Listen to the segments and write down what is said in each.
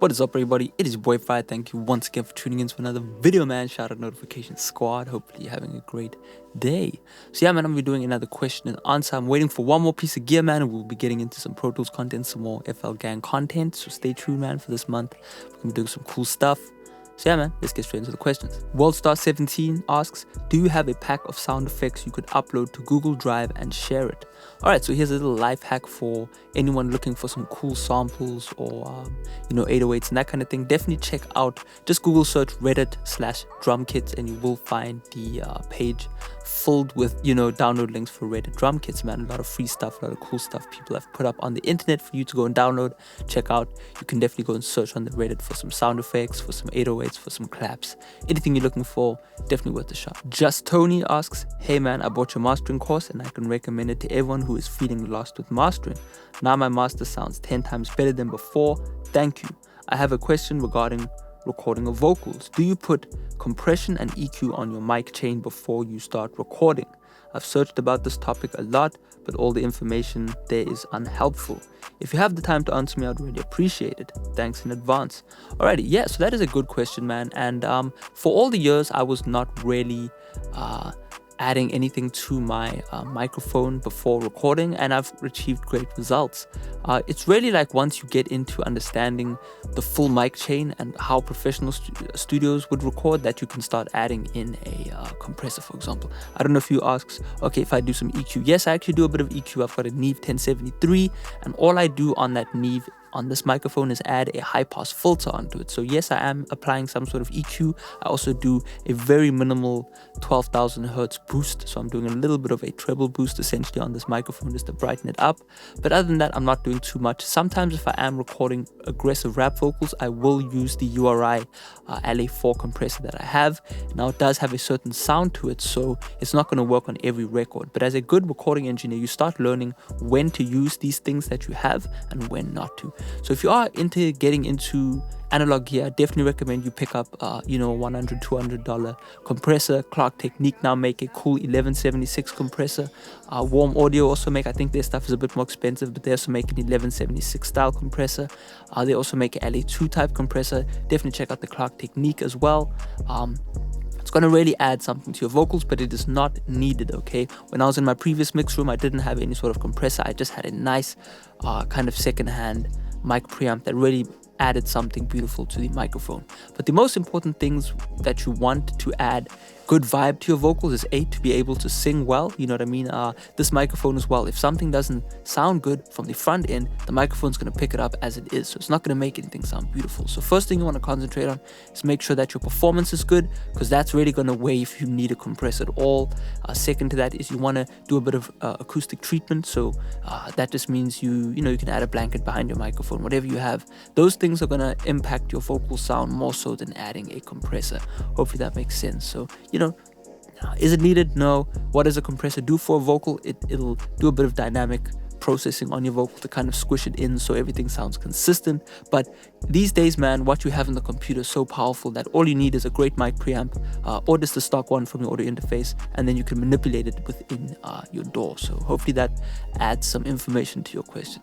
What is up, everybody? It is your boy Fire. Thank you once again for tuning in to another video, man. Shout out Notification Squad. Hopefully, you're having a great day. So, yeah, man, I'm gonna be doing another question and answer. I'm waiting for one more piece of gear, man, and we'll be getting into some Pro Tools content, some more FL Gang content. So, stay tuned, man, for this month. We're gonna be doing some cool stuff. So yeah, man, let's get straight into the questions. WorldStar17 asks, do you have a pack of sound effects you could upload to Google Drive and share it? Alright, so here's a little life hack for anyone looking for some cool samples or, 808s and that kind of thing. Definitely check out, just Google search Reddit/drum kits and you will find the page filled with, download links for Reddit drum kits, man. A lot of free stuff, a lot of cool stuff people have put up on the internet for you to go and download, check out. You can definitely go and search on the Reddit for some sound effects, for some 808s, for some claps. Anything you're looking for, definitely worth a shot. Just Tony asks, hey man, I bought your mastering course and I can recommend it to everyone who is feeling lost with mastering. Now my master sounds 10 times better than before. Thank you. I have a question regarding recording of vocals. Do you put compression and EQ on your mic chain before you start recording? I've searched about this topic a lot, but all the information there is unhelpful. If you have the time to answer me, I'd really appreciate it. Thanks in advance. Alrighty, yeah, so that is a good question, man. And for all the years, I was not really adding anything to my microphone before recording, and I've achieved great results. It's really like once you get into understanding the full mic chain and how professional studios would record that you can start adding in a compressor, for example. I don't know if you ask, okay, if I do some EQ. Yes, I actually do a bit of EQ. I've got a Neve 1073, and all I do on that Neve on this microphone is add a high pass filter onto it. So yes, I am applying some sort of EQ. I also do a very minimal 12,000 hertz boost. So I'm doing a little bit of a treble boost essentially on this microphone just to brighten it up. But other than that, I'm not doing too much. Sometimes if I am recording aggressive rap vocals, I will use the URI LA4 compressor that I have. Now it does have a certain sound to it, so it's not going to work on every record. But as a good recording engineer, you start learning when to use these things that you have and when not to. So if you are into getting into analog gear, I definitely recommend you pick up, $100, $200 compressor. Clark Technique now make a cool 1176 compressor. Warm Audio also make, I think their stuff is a bit more expensive, but they also make an 1176 style compressor. They also make an LA2 type compressor. Definitely check out the Clark Technique as well. It's going to really add something to your vocals, but it is not needed, okay? When I was in my previous mix room, I didn't have any sort of compressor. I just had a nice kind of second-hand mic preamp that really added something beautiful to the microphone. But the most important things that you want to add good vibe to your vocals is to be able to sing well. You know what I mean? This microphone as well, if something doesn't sound good from the front end, the microphone's going to pick it up as it is. So it's not going to make anything sound beautiful. So first thing you want to concentrate on is make sure that your performance is good, because that's really going to weigh if you need a compressor at all. Second to that is you want to do a bit of acoustic treatment. So that just means you can add a blanket behind your microphone, whatever you have. Those things are going to impact your vocal sound more so than adding a compressor. Hopefully that makes sense. So, is it needed? No. What does a compressor do for a vocal? It'll do a bit of dynamic processing on your vocal to kind of squish it in so everything sounds consistent. But these days, man, what you have in the computer is so powerful that all you need is a great mic preamp or just the stock one from your audio interface, and then you can manipulate it within your DAW. So hopefully that adds some information to your question.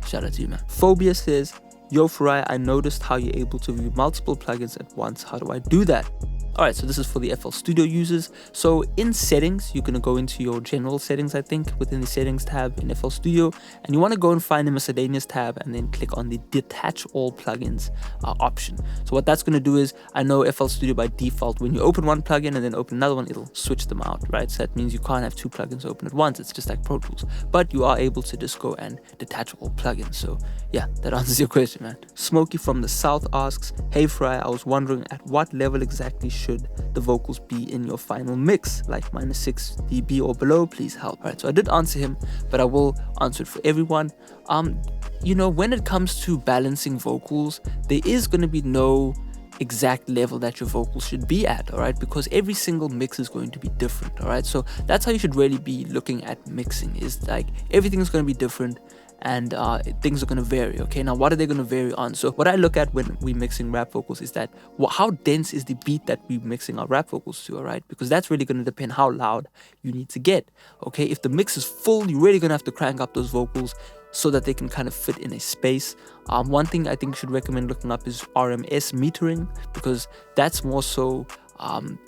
Shout out to you, man. Phobia says, yo, Farai, I noticed how you're able to view multiple plugins at once. How do I do that? Alright, so this is for the FL Studio users. So in settings, you're going to go into your general settings, I think, within the settings tab in FL Studio, and you want to go and find the miscellaneous tab and then click on the detach all plugins option. So what that's going to do is, I know FL Studio by default, when you open one plugin and then open another one, it'll switch them out, right? So that means you can't have two plugins open at once. It's just like Pro Tools, but you are able to just go and detach all plugins. So yeah, that answers your question, man. Smokey from the South asks, hey Fry, I was wondering at what level exactly should the vocals be in your final mix, like -6 dB or below? Please help. Alright, so I did answer him, but I will answer it for everyone. When it comes to balancing vocals, there is going to be no exact level that your vocals should be at, all right, because every single mix is going to be different, all right. So that's how you should really be looking at mixing, is like everything is going to be different and things are going to vary. Okay, now what are they going to vary on? So what I look at when we mixing rap vocals is that how dense is the beat that we mixing our rap vocals to, all right, because that's really going to depend how loud you need to get. Okay, if the mix is full, you're really going to have to crank up those vocals so that they can kind of fit in a space. One thing I think you should recommend looking up is RMS metering, because that's more so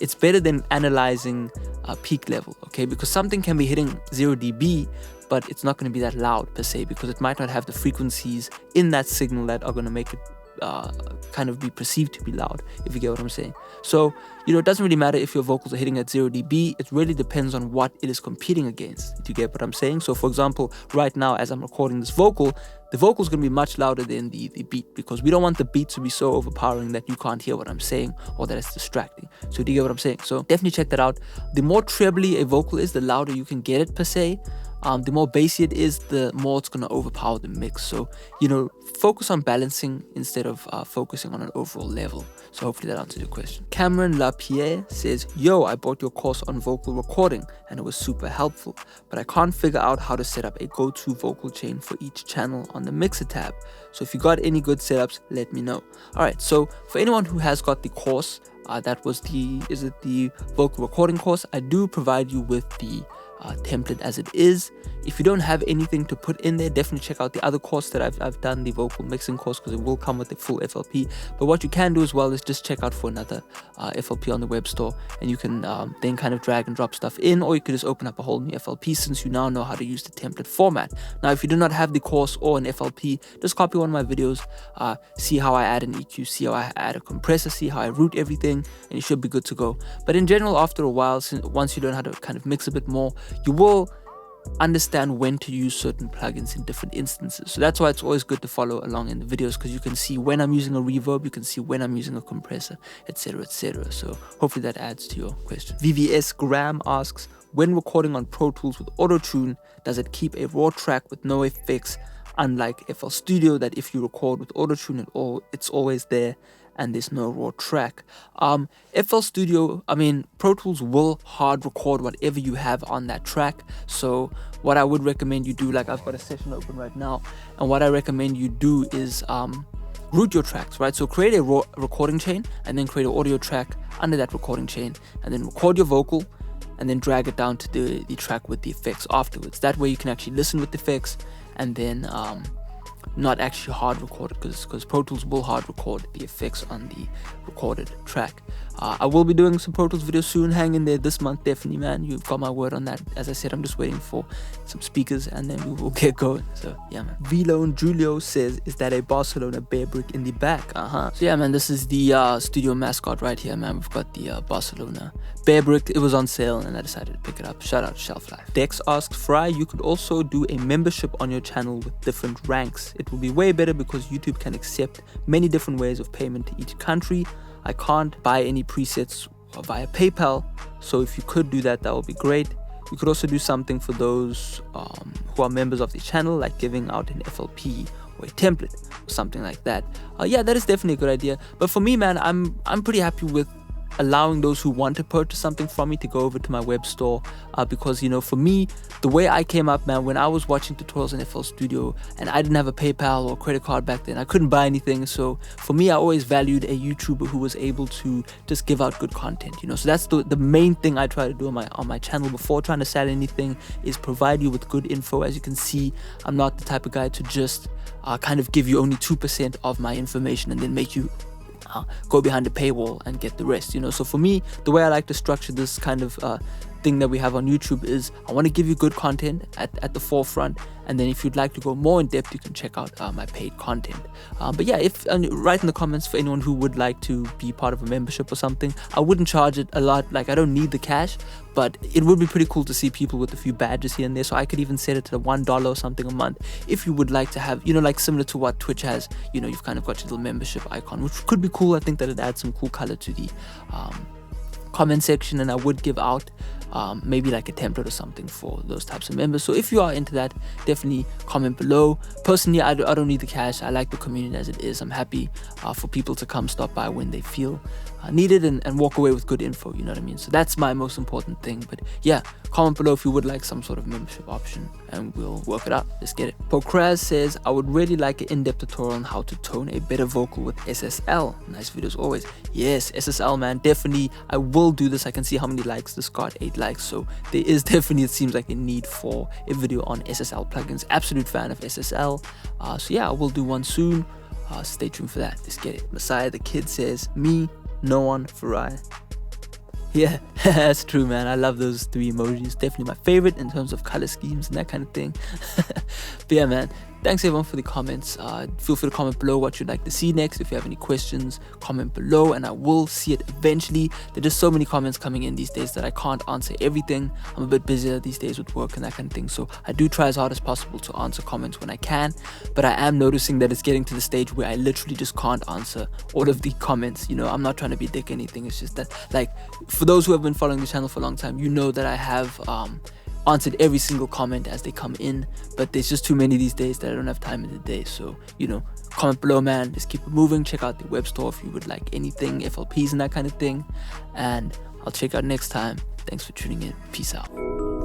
it's better than analyzing peak level, okay? Because something can be hitting 0 dB, but it's not going to be that loud per se, because it might not have the frequencies in that signal that are going to make it kind of be perceived to be loud, if you get what I'm saying. So, it doesn't really matter if your vocals are hitting at 0 dB. It really depends on what it is competing against. Do you get what I'm saying? So, for example, right now, as I'm recording this vocal, the vocal is going to be much louder than the beat, because we don't want the beat to be so overpowering that you can't hear what I'm saying or that it's distracting. So, do you get what I'm saying? So, definitely check that out. The more trebly a vocal is, the louder you can get it per se. The more bassy it is, the more it's going to overpower the mix. So, focus on balancing instead of focusing on an overall level. So hopefully that answers your question. Cameron Lapierre says, yo, I bought your course on vocal recording and it was super helpful, but I can't figure out how to set up a go-to vocal chain for each channel on the mixer tab. So if you got any good setups, let me know. All right, so for anyone who has got the course, that was the vocal recording course, I do provide you with the template as it is. If you don't have anything to put in there, definitely check out the other course that I've done, the vocal mixing course, because it will come with the full FLP. But what you can do as well is just check out for another FLP on the web store, and you can then kind of drag and drop stuff in, or you could just open up a whole new FLP since you now know how to use the template format. Now, if you do not have the course or an FLP, just copy one of my videos, see how I add an EQ, see how I add a compressor, see how I route everything, and you should be good to go. But in general, after a while, once you learn how to kind of mix a bit more, you will understand when to use certain plugins in different instances. So that's why it's always good to follow along in the videos, because you can see when I'm using a reverb, you can see when I'm using a compressor, etc, etc. So hopefully that adds to your question. VVS Graham asks, when recording on Pro Tools with Auto-Tune, does it keep a raw track with no effects, unlike FL Studio that if you record with Auto-Tune it's always there and there's no raw track? FL Studio, Pro Tools will hard record whatever you have on that track. So what I would recommend you do, like I've got a session open right now, and what I recommend you do is route your tracks, right? So create a raw recording chain and then create an audio track under that recording chain, and then record your vocal and then drag it down to the track with the effects afterwards. That way you can actually listen with the effects and then not actually hard record it, because Pro Tools will hard record the effects on the recorded track. I will be doing some Pro Tools videos soon. Hang in there this month, definitely, man. You've got my word on that. As I said, I'm just waiting for some speakers and then we will get going. So yeah, man. Vlone Julio says, is that a Barcelona bear brick in the back? So yeah, man, this is the studio mascot right here, man. We've got the Barcelona bear brick. It was on sale and I decided to pick it up. Shout out to Shelf Life. Dex asks, Fry, you could also do a membership on your channel with different ranks. It will be way better because YouTube can accept many different ways of payment to each country. I can't buy any presets via PayPal, so if you could do that, that would be great. You could also do something for those who are members of the channel, like giving out an FLP or a template or something like that. Yeah, that is definitely a good idea. But for me, man, I'm pretty happy with allowing those who want to purchase something from me to go over to my web store, because for me, the way I came up, man, when I was watching tutorials in FL Studio and I didn't have a PayPal or credit card back then, I couldn't buy anything. So for me, I always valued a YouTuber who was able to just give out good content, so that's the main thing I try to do on my channel before trying to sell anything, is provide you with good info. As you can see, I'm not the type of guy to just kind of give you only 2% of my information and then make you go behind the paywall and get the rest. So for me, the way I like to structure this kind of thing that we have on YouTube is I want to give you good content at the forefront, and then if you'd like to go more in depth, you can check out my paid content. But yeah, write in the comments for anyone who would like to be part of a membership or something. I wouldn't charge it a lot, like I don't need the cash, but it would be pretty cool to see people with a few badges here and there. So I could even set it to $1 or something a month if you would like to have, like similar to what Twitch has. You've kind of got your little membership icon, which could be cool. I think that it adds some cool color to the comment section, and I would give out maybe like a template or something for those types of members. So if you are into that, definitely comment below. Personally, I don't need the cash. I like the community as it is. I'm happy for people to come stop by when they feel needed and walk away with good info, you know what I mean? So that's my most important thing. But yeah, comment below if you would like some sort of membership option and we'll work it out. Let's get it. Pokraz says, I would really like an in-depth tutorial on how to tone a better vocal with SSL. Nice videos always. Yes, SSL, man, definitely. I will do this. I can see how many likes this got. 8 like. So there is definitely, it seems like, a need for a video on SSL plugins. Absolute fan of SSL. So yeah, I will do one soon. Stay tuned for that. Let's get it. Messiah the Kid says, me, no one, Farai. Yeah, that's true, man. I love those 3 emojis. Definitely my favorite in terms of color schemes and that kind of thing. But yeah, man, thanks everyone for the comments. Feel free to comment below what you'd like to see next. If you have any questions, comment below and I will see it eventually. There are just so many comments coming in these days that I can't answer everything. I'm a bit busier these days with work and that kind of thing, so I do try as hard as possible to answer comments when I can, but I am noticing that it's getting to the stage where I literally just can't answer all of the comments. You know, I'm not trying to be a dick or anything. It's just that, like, for those who have been following the channel for a long time, you know that I have answered every single comment as they come in, but there's just too many these days that I don't have time in the day. So, you know, comment below, man. Just keep it moving. Check out the web store if you would like anything, FLPs and that kind of thing, and I'll check out next time. Thanks for tuning in. Peace out.